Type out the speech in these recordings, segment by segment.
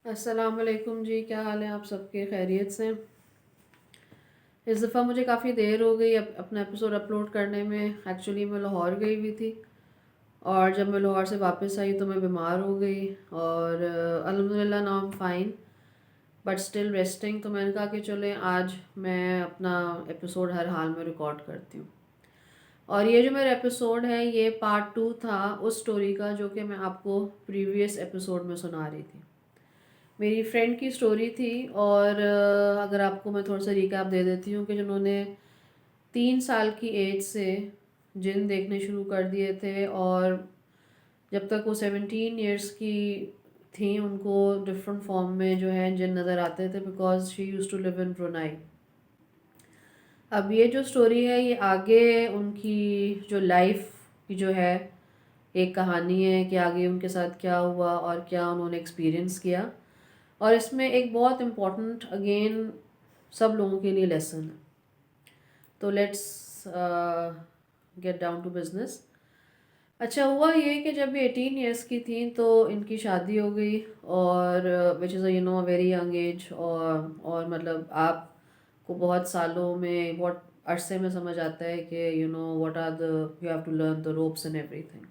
السلام علیکم جی، کیا حال ہے آپ سب کے؟ خیریت سے؟ اس دفعہ مجھے کافی دیر ہو گئی اپنا ایپیسوڈ اپلوڈ کرنے میں. ایکچولی میں لاہور گئی ہوئی تھی، اور جب میں لاہور سے واپس آئی تو میں بیمار ہو گئی، اور الحمدللہ now I'm fine but still resting. تو میں نے کہا کہ چلیں آج میں اپنا ایپیسوڈ ہر حال میں ریکارڈ کرتی ہوں. اور یہ جو میرا ایپیسوڈ ہے یہ پارٹ 2 تھا اس سٹوری کا جو کہ میں آپ کو پریویس ایپیسوڈ میں سنا رہی تھی. میری فرینڈ کی سٹوری تھی، اور اگر آپ کو میں تھوڑا سا ریکیپ دے دیتی ہوں کہ جنہوں نے 3 سال کی ایج سے جن دیکھنے شروع کر دیے تھے، اور جب تک وہ 17 ایئرس کی تھیں ان کو ڈفرینٹ فارم میں جو ہے جن نظر آتے تھے، because she used to live in Brunei. اب یہ جو سٹوری ہے یہ آگے ان کی جو لائف کی جو ہے ایک کہانی ہے کہ آگے ان کے ساتھ کیا ہوا اور کیا انہوں نے ایکسپیرئنس کیا. اور اس میں ایک بہت امپورٹنٹ اگین سب لوگوں کے لیے لیسن ہے. تو let's get down to business. اچھا ہوا یہ کہ جب یہ 18 ایئرس کی تھیں تو ان کی شادی ہو گئی، اور وچ از اے ویری ینگ ایج. اور مطلب آپ کو بہت سالوں میں بہت عرصے میں سمجھ آتا ہے کہ what are the you have to learn the ropes and ایوری تھنگ.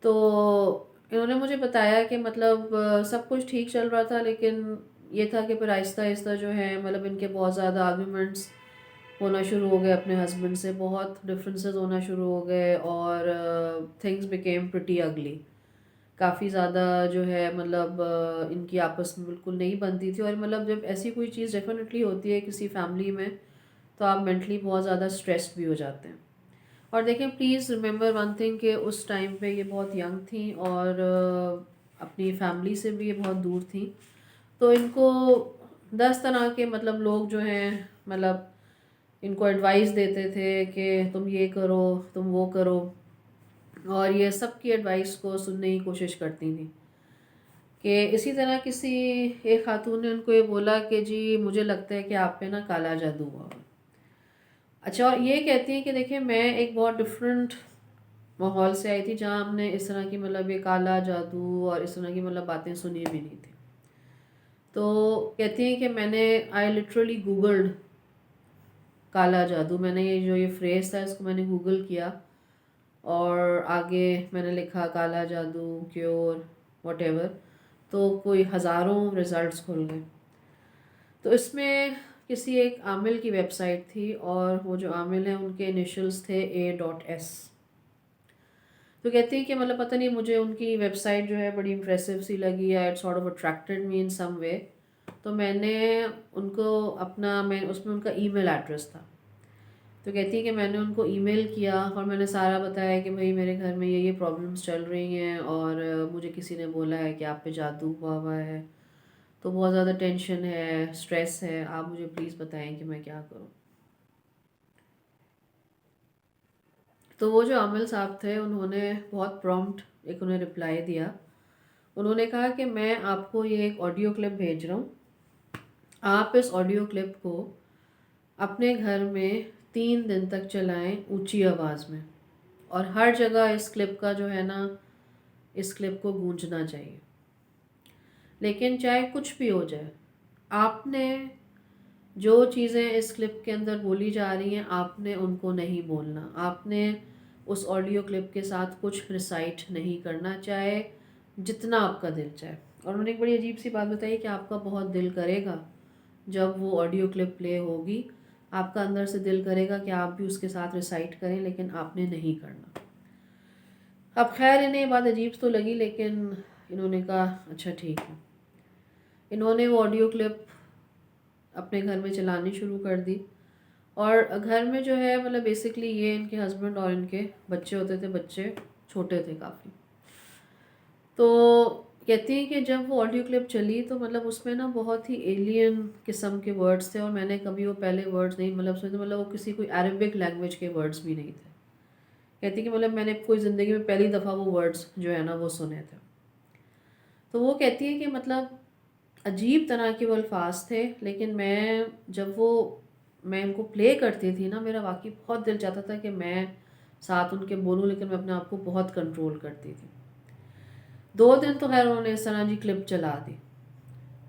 تو انہوں نے مجھے بتایا کہ مطلب سب کچھ ٹھیک چل رہا تھا، لیکن یہ تھا کہ پھر آہستہ آہستہ جو ہے مطلب ان کے بہت زیادہ آرگیومنٹس ہونا شروع ہو گئے، اپنے ہسبینڈ سے بہت ڈفرینسز ہونا شروع ہو گئے، اور تھنگس بیکیم پریٹی اگلی. کافی زیادہ جو ہے مطلب ان کی آپس میں بالکل نہیں بنتی تھی. اور مطلب جب ایسی کوئی چیز ڈیفینیٹلی ہوتی ہے کسی فیملی میں تو آپ مینٹلی بہت زیادہ اسٹریسڈ بھی ہو جاتے ہیں. اور دیکھیں پلیز ریممبر ون تھنگ کہ اس ٹائم پہ یہ بہت ینگ تھیں، اور اپنی فیملی سے بھی یہ بہت دور تھیں. تو ان کو 10 طرح کے مطلب لوگ جو ہیں مطلب ان کو ایڈوائس دیتے تھے کہ تم یہ کرو تم وہ کرو، اور یہ سب کی ایڈوائس کو سننے کی کوشش کرتی تھیں. کہ اسی طرح کسی ایک خاتون نے ان کو یہ بولا کہ جی مجھے لگتا ہے کہ آپ پہ نا کالا جادو ہوا. اچھا، اور یہ کہتی ہیں کہ دیکھیں میں ایک بہت ڈفرینٹ ماحول سے آئی تھی جہاں ہم نے اس طرح کی مطلب یہ کالا جادو اور اس طرح کی مطلب باتیں سنی بھی نہیں تھی. تو کہتی ہیں کہ میں نے آئی لٹرلی گوگلڈ کالا جادو. میں نے یہ فریز تھا اس کو میں نے گوگل کیا، اور آگے میں نے لکھا کالا جادو کیور واٹ ایور. تو کوئی ہزاروں رزلٹس کھل گئے. تو اس میں کسی ایک عامل کی ویب سائٹ تھی، اور وہ جو عامل ہیں ان کے انیشلز تھے A.S. تو کہتی ہیں کہ مطلب پتہ نہیں مجھے ان کی ویب سائٹ جو ہے بڑی امپریسو سی لگی، یا اٹ سارٹ آف اٹریکٹڈ می ان سم وے. تو میں نے ان کو اس میں ان کا ای میل ایڈریس تھا. تو کہتی ہے کہ میں نے ان کو ای میل کیا، اور میں نے سارا بتایا کہ بھائی میرے گھر میں یہ پرابلمس چل رہی ہیں، اور مجھے کسی نے بولا ہے کہ آپ پہ جادو ہوا ہے، تو بہت زیادہ ٹینشن ہے، اسٹریس ہے، آپ مجھے پلیز بتائیں کہ میں کیا کروں. تو وہ جو عامل صاحب تھے انہوں نے بہت پرومپٹ ایک انہیں رپلائی دیا. انہوں نے کہا کہ میں آپ کو یہ ایک آڈیو کلپ بھیج رہا ہوں. آپ اس آڈیو کلپ کو اپنے گھر میں 3 دن تک چلائیں اونچی آواز میں، اور ہر جگہ اس کلپ کا جو ہے نا اس کلپ کو گونجنا چاہیے. لیکن چاہے کچھ بھی ہو جائے، آپ نے جو چیزیں اس کلپ کے اندر بولی جا رہی ہیں آپ نے ان کو نہیں بولنا. آپ نے اس آڈیو کلپ کے ساتھ کچھ ریسائٹ نہیں کرنا، چاہے جتنا آپ کا دل چاہے. اور انہوں نے ایک بڑی عجیب سی بات بتائی کہ آپ کا بہت دل کرے گا جب وہ آڈیو کلپ پلے ہوگی، آپ کا اندر سے دل کرے گا کہ آپ بھی اس کے ساتھ ریسائٹ کریں، لیکن آپ نے نہیں کرنا. اب خیر انہیں یہ بات عجیب تو لگی، لیکن انہوں نے کہا اچھا ٹھیک ہے. انہوں نے وہ آڈیو کلپ اپنے گھر میں چلانی شروع کر دی. اور گھر میں جو ہے مطلب بیسکلی یہ ان کے ہسبینڈ اور ان کے بچے ہوتے تھے. بچے چھوٹے تھے کافی. تو کہتی ہیں کہ جب وہ آڈیو کلپ چلی تو مطلب اس میں نا بہت ہی ایلین قسم کے ورڈز تھے، اور میں نے کبھی وہ پہلے ورڈز نہیں مطلب سنے. مطلب وہ کسی کوئی عربک لینگویج کے ورڈز بھی نہیں تھے. کہتی کہ مطلب میں نے کوئی زندگی میں پہلی دفعہ وہ ورڈز جو ہے نا وہ سنے تھے. تو وہ کہتی ہے کہ مطلب عجیب طرح کے وہ الفاظ تھے، لیکن جب میں ان کو پلے کرتی تھی نا میرا واقعی بہت دل چاہتا تھا کہ میں ساتھ ان کے بولوں، لیکن میں اپنے آپ کو بہت کنٹرول کرتی تھی. 2 دن تو خیر انہوں نے اس طرح جی کلپ چلا دی.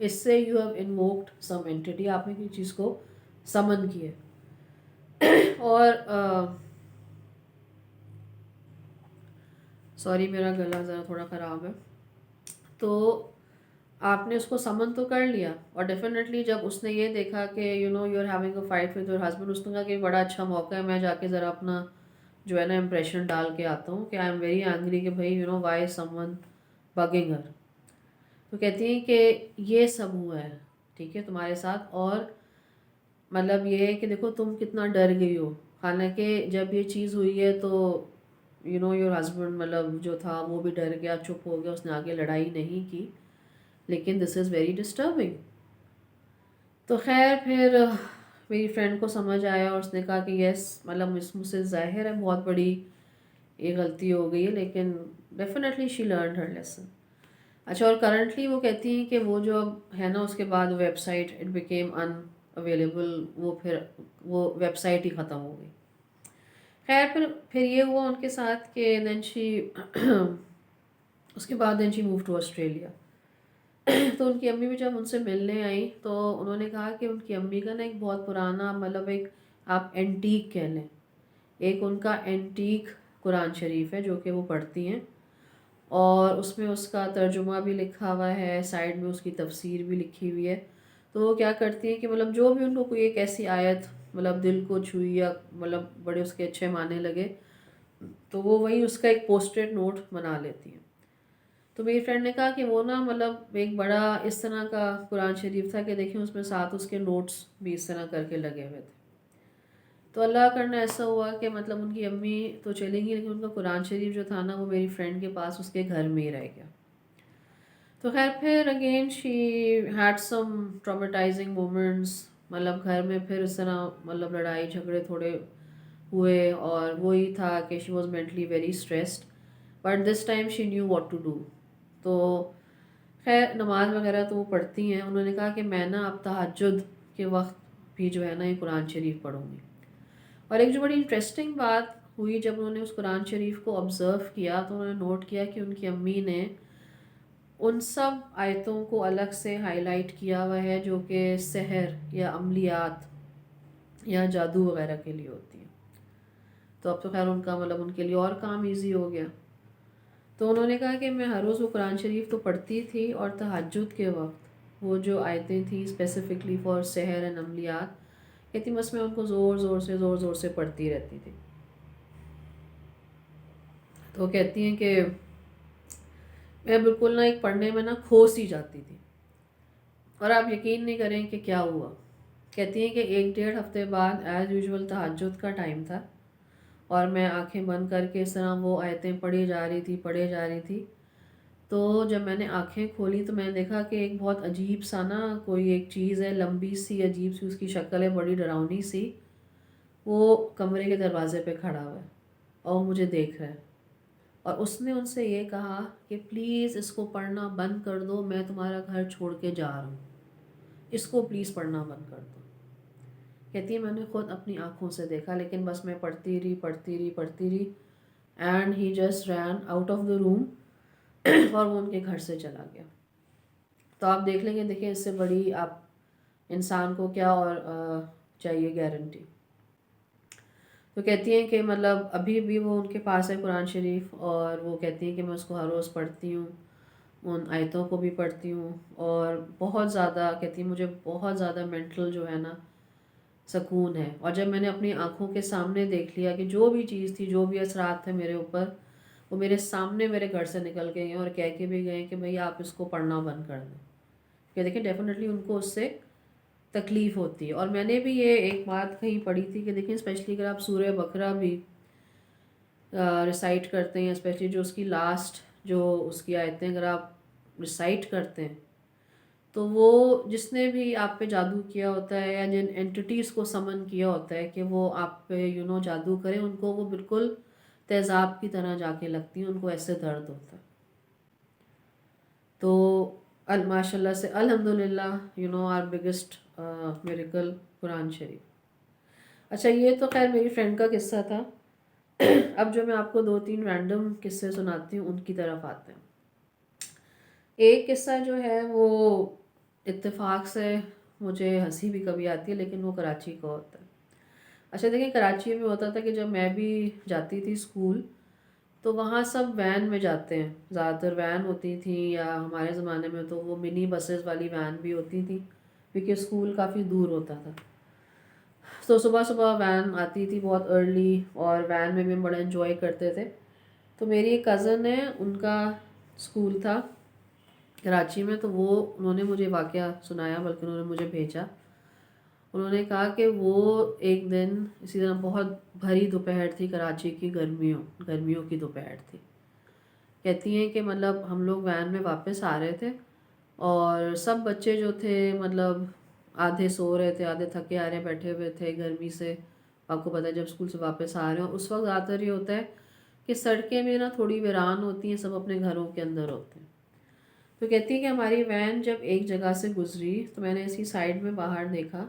اس سے you have invoked some anti, آپ نے کسی چیز کو سمن کیا ہے. اور سوری میرا گلا ذرا تھوڑا خراب ہے. تو آپ نے اس کو سمن تو کر لیا، اور ڈیفینیٹلی جب اس نے یہ دیکھا کہ you are having a fight with your husband, اس نے کہا کہ بڑا اچھا موقع ہے، میں جا کے ذرا اپنا جو ہے نا امپریشن ڈال کے آتا ہوں کہ آئی ایم ویری اینگری کہ بھائی وائی سم ون بگنگ ہر. تو کہتی ہیں کہ یہ سب ہوا ہے ٹھیک ہے تمہارے ساتھ، اور مطلب یہ ہے کہ دیکھو تم کتنا ڈر گئی ہو، حالانکہ جب یہ چیز ہوئی ہے تو یور ہسبینڈ مطلب جو تھا وہ بھی ڈر گیا، چپ ہو گیا، اس نے آگے لڑائی نہیں کی، لیکن دس از ویری ڈسٹربنگ. تو خیر پھر میری فرینڈ کو سمجھ آیا، اور اس نے کہا کہ یس مطلب مجھ سے ظاہر ہے بہت بڑی یہ غلطی ہو گئی ہے، لیکن ڈیفینیٹلی شی لرنڈ ہر لیسن. اچھا، اور کرنٹلی وہ کہتی ہیں کہ وہ جو اب ہے نا اس کے بعد web site it became unavailable, وہ ویب سائٹ ہی ختم ہو گئی. خیر پھر یہ ہوا ان کے ساتھ کہ دین شی اس کے بعد دین شی موو ٹو آسٹریلیا. تو ان کی امی بھی جب ان سے ملنے آئیں تو انہوں نے کہا کہ ان کی امی کا نا ایک بہت پرانا مطلب ایک آپ اینٹیک کہہ لیں، ایک ان کا اینٹیک قرآن شریف ہے جو کہ وہ پڑھتی ہیں، اور اس میں اس کا ترجمہ بھی لکھا ہوا ہے، سائڈ میں اس کی تفسیر بھی لکھی ہوئی ہے. تو وہ کیا کرتی ہیں کہ مطلب جو بھی ان کو کوئی ایک ایسی آیت مطلب دل کو چھوئی یا مطلب بڑے اس کے اچھے معنی لگے تو وہ وہی اس کا ایک پوسٹڈ نوٹ بنا لیتی ہیں. تو میری فرینڈ نے کہا کہ وہ نا مطلب ایک بڑا اس طرح کا قرآن شریف تھا کہ دیکھیں اس میں ساتھ اس کے نوٹس بھی اس طرح کر کے لگے ہوئے تھے. تو اللہ کرنا ایسا ہوا کہ مطلب ان کی امی تو چلیں گی، لیکن ان کا قرآن شریف جو تھا نا وہ میری فرینڈ کے پاس اس کے گھر میں ہی رہ گیا. تو خیر پھر again she had some traumatizing moments, مطلب گھر میں پھر اس طرح مطلب لڑائی جھگڑے تھوڑے ہوئے، اور وہی تھا کہ she was mentally very stressed, but this time she knew what to do. تو خیر نماز وغیرہ تو وہ پڑھتی ہیں، انہوں نے کہا کہ میں نا اب تہجد کے وقت بھی جو ہے نا یہ قرآن شریف پڑھوں گی. اور ایک جو بڑی انٹرسٹنگ بات ہوئی جب انہوں نے اس قرآن شریف کو آبزرو کیا تو انہوں نے نوٹ کیا کہ ان کی امی نے ان سب آیتوں کو الگ سے ہائی لائٹ کیا ہوا ہے جو کہ سحر یا عملیات یا جادو وغیرہ کے لیے ہوتی ہیں. تو اب تو خیر ان کا مطلب ان کے لیے اور کام ایزی ہو گیا. تو انہوں نے کہا کہ میں ہر روز وہ قرآن شریف تو پڑھتی تھی، اور تہجد کے وقت وہ جو آیتیں تھیں اسپیسیفکلی فار سحر اینڈ عملیات کہتی بس میں ان کو زور زور سے پڑھتی رہتی تھی. تو کہتی ہیں کہ میں بالکل نہ ایک پڑھنے میں نہ کھو سی جاتی تھی. اور آپ یقین نہیں کریں کہ کیا ہوا. کہتی ہیں کہ 1-1.5 ہفتے بعد ایز یوزول تہجد کا ٹائم تھا، اور میں آنکھیں بند کر کے اس طرح وہ آیتیں پڑھی جا رہی تھی. تو جب میں نے آنکھیں کھولی تو میں نے دیکھا کہ ایک بہت عجیب سا نا کوئی ایک چیز ہے، لمبی سی عجیب سی اس کی شکل ہے، بڑی ڈراؤنی سی، وہ کمرے کے دروازے پہ کھڑا ہوا ہے اور مجھے دیکھ رہا ہے. اور اس نے ان سے یہ کہا کہ پلیز اس کو پڑھنا بند کر دو، میں تمہارا گھر چھوڑ کے جا رہا ہوں، اس کو پلیز پڑھنا بند کر دو. کہتی ہے میں نے خود اپنی آنکھوں سے دیکھا، لیکن بس میں پڑھتی رہی and he just ran out of the room, اور وہ ان کے گھر سے چلا گیا. تو آپ دیکھ لیں گے، دیکھیں اس سے بڑی آپ انسان کو کیا اور چاہیے گارنٹی. تو کہتی ہیں کہ مطلب ابھی بھی وہ ان کے پاس ہے قرآن شریف، اور وہ کہتی ہیں کہ میں اس کو ہر روز پڑھتی ہوں، ان آیتوں کو بھی پڑھتی ہوں، اور بہت زیادہ کہتی ہیں مجھے بہت زیادہ مینٹل جو ہے نا سکون ہے. اور جب میں نے اپنی آنکھوں کے سامنے دیکھ لیا کہ جو بھی چیز تھی، جو بھی اثرات تھے میرے اوپر، وہ میرے سامنے میرے گھر سے نکل گئے ہیں، اور کہہ کے بھی گئے کہ بھئی آپ اس کو پڑھنا بند کر دیں. کہ دیکھیں ڈیفینیٹلی ان کو اس سے تکلیف ہوتی ہے. اور میں نے بھی یہ ایک بات کہیں پڑھی تھی کہ دیکھیں اسپیشلی اگر آپ سورہ بقرہ بھی ریسائٹ کرتے ہیں، اسپیشلی جو اس کی لاسٹ جو اس کی آیتیں اگر آپ ریسائٹ کرتے ہیں تو وہ جس نے بھی آپ پہ جادو کیا ہوتا ہے یا جن اینٹیٹیز کو سمن کیا ہوتا ہے کہ وہ آپ پہ جادو کریں، ان کو وہ بالکل تیزاب کی طرح جا کے لگتی ہیں، ان کو ایسے درد ہوتا ہے. تو ماشاء اللہ سے الحمدللہ آر بگسٹ میریکل قرآن شریف. اچھا یہ تو خیر میری فرینڈ کا قصہ تھا. اب جو میں آپ کو 2-3 رینڈم قصے سناتی ہوں ان کی طرف آتے ہیں. ایک قصہ جو ہے وہ اتفاق سے مجھے ہنسی بھی کبھی آتی ہے، لیکن وہ کراچی کا ہوتا ہے۔ اچھا دیکھیں، کراچی میں ہوتا تھا کہ جب میں بھی جاتی تھی اسکول، تو وہاں سب وین میں جاتے ہیں، زیادہ تر وین ہوتی تھیں، یا ہمارے زمانے میں تو وہ منی بسز والی وین بھی ہوتی تھی، کیونکہ اسکول کافی دور ہوتا تھا۔ تو صبح صبح وین آتی تھی بہت ارلی، اور وین میں بھی ہم بڑا انجوائے کرتے تھے۔ تو میری ایک کزن ہے، ان کا اسکول تھا کراچی میں، تو انہوں نے مجھے واقعہ سنایا، بلکہ انہوں نے مجھے بھیجا۔ انہوں نے کہا کہ وہ ایک دن اسی طرح بہت بھری دوپہر تھی، کراچی کی گرمیوں کی دوپہر تھی۔ کہتی ہیں کہ مطلب ہم لوگ وین میں واپس آ رہے تھے، اور سب بچے جو تھے مطلب آدھے سو رہے تھے، آدھے تھکے آ رہے بیٹھے ہوئے تھے گرمی سے۔ آپ کو پتہ ہے جب اسکول سے واپس آ رہے ہوں اس وقت زیادہ تر یہ ہوتا ہے کہ سڑکیں بھی نا تھوڑی ویران ہوتی ہیں، سب اپنے گھروں کے اندر ہوتے ہیں۔ تو کہتی ہے کہ ہماری وین جب ایک جگہ سے گزری تو میں نے اسی سائڈ میں باہر دیکھا،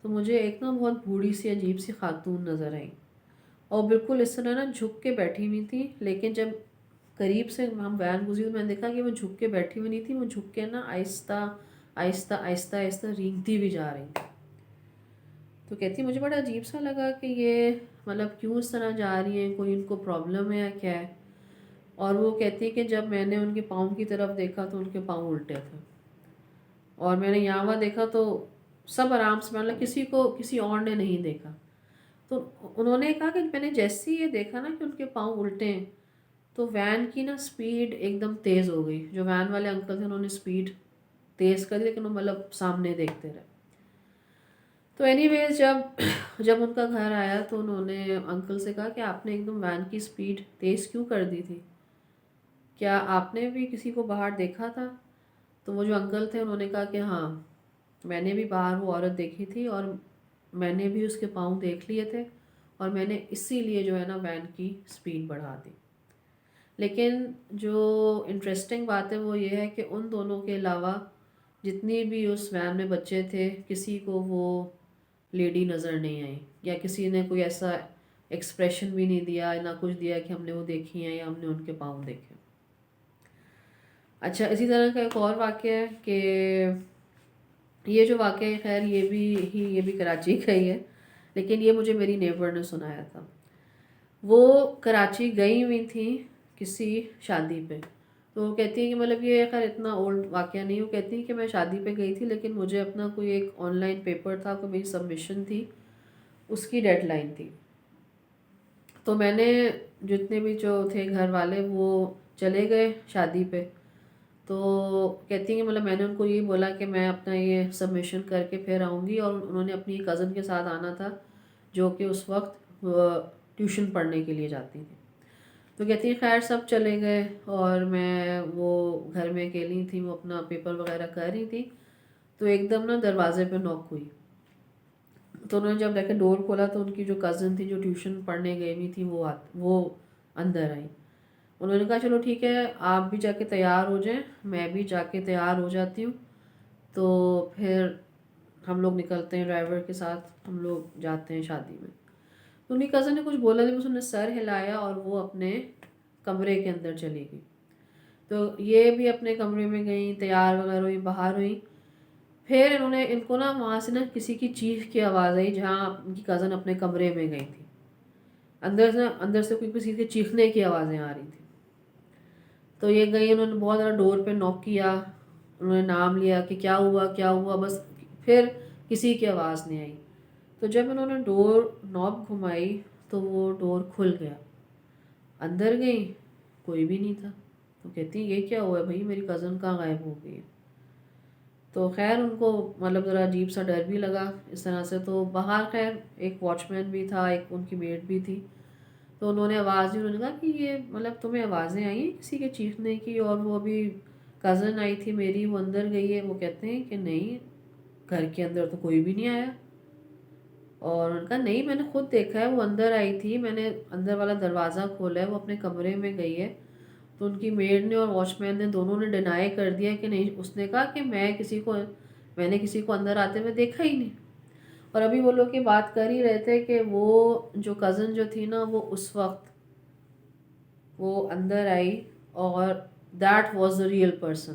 تو مجھے ایک نا بہت بوڑھی سی عجیب سی خاتون نظر آئی، اور بالکل اس طرح نا جھک کے بیٹھی ہوئی تھی۔ لیکن جب قریب سے ہم وین گزری تو میں نے دیکھا کہ وہ جھک کے بیٹھی ہوئی نہیں تھی، وہ جھک کے نا آہستہ آہستہ آہستہ آہستہ رینگتی بھی جا رہی تھی۔ تو کہتی مجھے بڑا عجیب سا لگا کہ یہ مطلب کیوں اس طرح جا رہی ہیں، کوئی ان کو پرابلم ہے یا کیا ہے۔ اور وہ کہتی ہے کہ جب میں نے ان کے پاؤں کی طرف دیکھا تو ان کے پاؤں الٹے تھے، اور میں نے یہاں وہاں دیکھا تو سب آرام سے، مطلب کسی اور نے نہیں دیکھا۔ تو انہوں نے کہا کہ میں نے جیسے ہی یہ دیکھا نا کہ ان کے پاؤں الٹے ہیں، تو وین کی نا سپیڈ ایک دم تیز ہو گئی۔ جو وین والے انکل تھے انہوں نے سپیڈ تیز کر دی، لیکن وہ مطلب سامنے دیکھتے رہے۔ تو اینی ویز جب ان کا گھر آیا تو انہوں نے انکل سے کہا کہ آپ نے ایک دم وین کی سپیڈ تیز کیوں کر دی تھی، کیا آپ نے بھی کسی کو باہر دیکھا تھا؟ تو وہ جو انکل تھے انہوں نے کہا کہ ہاں، میں نے بھی باہر وہ عورت دیکھی تھی، اور میں نے بھی اس کے پاؤں دیکھ لیے تھے، اور میں نے اسی لیے جو ہے نا وین کی سپیڈ بڑھا دی۔ لیکن جو انٹرسٹنگ بات ہے وہ یہ ہے کہ ان دونوں کے علاوہ جتنی بھی اس وین میں بچے تھے، کسی کو وہ لیڈی نظر نہیں آئی، یا کسی نے کوئی ایسا ایکسپریشن بھی نہیں دیا، نہ کچھ دیا کہ ہم نے وہ دیکھی ہیں یا ہم نے ان کے پاؤں دیکھے۔ اچھا، اسی طرح کا ایک اور واقعہ ہے کہ یہ جو واقعہ ہے، خیر یہ بھی کراچی کا ہی ہے، لیکن یہ مجھے میری نیبر نے سنایا تھا۔ وہ کراچی گئی ہوئی تھیں کسی شادی پہ، تو وہ کہتی ہیں کہ مطلب یہ خیر اتنا اولڈ واقعہ نہیں، وہ کہتی ہیں کہ میں شادی پہ گئی تھی، لیکن مجھے اپنا کوئی ایک آن لائن پیپر تھا، کوئی میری سبمیشن تھی، اس کی ڈیڈ لائن تھی۔ تو میں نے جتنے بھی جو تھے گھر والے وہ چلے گئے شادی پہ۔ تو کہتی ہیں کہ مطلب میں نے ان کو یہ بولا کہ میں اپنا یہ سبمیشن کر کے پھر آؤں گی، اور انہوں نے اپنی کزن کے ساتھ آنا تھا جو کہ اس وقت ٹیوشن پڑھنے کے لیے جاتی تھی۔ تو کہتی ہیں خیر سب چلے گئے، اور میں وہ گھر میں اکیلی تھی، وہ اپنا پیپر وغیرہ کر رہی تھی، تو ایک دم نا دروازے پہ نوک ہوئی۔ تو انہوں نے جب دیکھا ڈور کھولا تو ان کی جو کزن تھی جو ٹیوشن پڑھنے گئی ہوئی تھی وہ اندر آئی۔ انہوں نے کہا چلو ٹھیک ہے، آپ بھی جا کے تیار ہو جائیں، میں بھی جا کے تیار ہو جاتی ہوں، تو پھر ہم لوگ نکلتے ہیں، ڈرائیور کے ساتھ ہم لوگ جاتے ہیں شادی میں۔ تو انہیں کزن نے کچھ بولا نہیں، بس انہوں نے سر ہلایا اور وہ اپنے کمرے کے اندر چلی گئی۔ تو یہ بھی اپنے کمرے میں گئیں، تیار وغیرہ ہوئی، باہر ہوئی۔ پھر ان کو نا وہاں سے نا کسی کی چیخ کی آواز آئی، جہاں ان کی کزن اپنے کمرے میں گئی تھی، اندر سے کوئی کسی کے چیخنے کی آوازیں آ رہی تھیں۔ تو یہ گئی، انہوں نے بہت زیادہ ڈور پہ نوک کیا، انہوں نے نام لیا کہ کیا ہوا کیا ہوا، بس پھر کسی کی آواز نہیں آئی۔ تو جب انہوں نے ڈور نوب گھمائی تو وہ ڈور کھل گیا، اندر گئی، کوئی بھی نہیں تھا۔ تو کہتی ہیں یہ کیا ہوا ہے بھائی، میری کزن کہاں غائب ہو گئی ہے۔ تو خیر ان کو مطلب ذرا عجیب سا ڈر بھی لگا اس طرح سے۔ تو باہر خیر ایک واچ مین بھی تھا، ایک ان کی میڈ بھی تھی، تو انہوں نے آواز دی، انہوں نے کہا کہ یہ مطلب تمہیں آوازیں آئی ہیں کسی کے چیخنے کی، اور وہ ابھی کزن آئی تھی میری، وہ اندر گئی ہے۔ وہ کہتے ہیں کہ نہیں، گھر کے اندر تو کوئی بھی نہیں آیا۔ اور ان کا نہیں، میں نے خود دیکھا ہے، وہ اندر آئی تھی، میں نے اندر والا دروازہ کھولا ہے، وہ اپنے کمرے میں گئی ہے۔ تو ان کی میڈ نے اور واچ مین نے دونوں نے ڈینائی کر دیا کہ نہیں، اس نے کہا کہ میں نے کسی کو اندر آتے ہوئے دیکھا ہی نہیں۔ اور ابھی وہ لوگ یہ بات کر ہی رہے تھے کہ وہ جو کزن جو تھی نا، وہ اس وقت وہ اندر آئی، اور that was the real person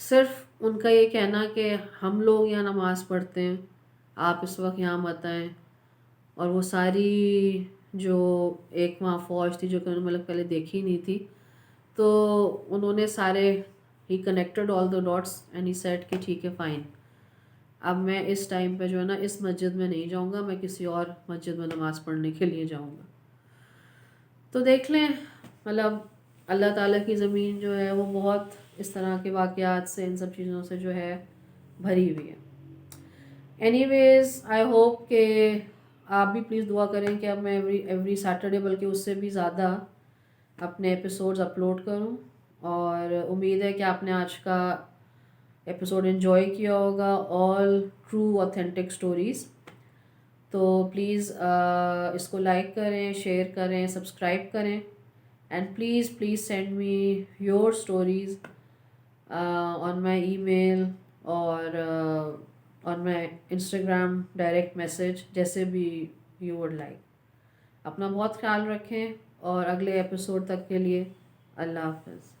صرف ان کا یہ کہنا کہ ہم لوگ یہاں نماز پڑھتے ہیں، آپ اس وقت یہاں مت آئیں، اور وہ ساری جو ایک وہاں فوج تھی جو کہ انہوں نے مطلب پہلے دیکھی نہیں تھی، تو انہوں نے سارے ہی connected all the dots and he said کہ ٹھیک ہے فائن، اب میں اس ٹائم پہ جو ہے نا اس مسجد میں نہیں جاؤں گا، میں کسی اور مسجد میں نماز پڑھنے کے لیے جاؤں گا۔ تو دیکھ لیں، مطلب اللہ تعالیٰ کی زمین جو ہے وہ بہت اس طرح کے واقعات سے، ان سب چیزوں سے جو ہے بھری ہوئی ہے۔ اینی ویز آئی ہوپ کہ آپ بھی پلیز دعا کریں کہ اب میں ایوری سیٹرڈے بلکہ اس سے بھی زیادہ اپنے ایپیسوڈز اپلوڈ کروں، اور امید ہے کہ آپ نے آج کا ایپیسوڈ انجوائے کیا ہوگا، آل ٹرو اوتھینٹک اسٹوریز۔ تو پلیز اس کو لائک کریں، شیئر کریں، سبسکرائب کریں، and please please send me your stories on my email اور on my Instagram direct message, جیسے بھی یو وڈ لائک۔ اپنا بہت خیال رکھیں، اور اگلے ایپیسوڈ تک کے لیے اللہ حافظ۔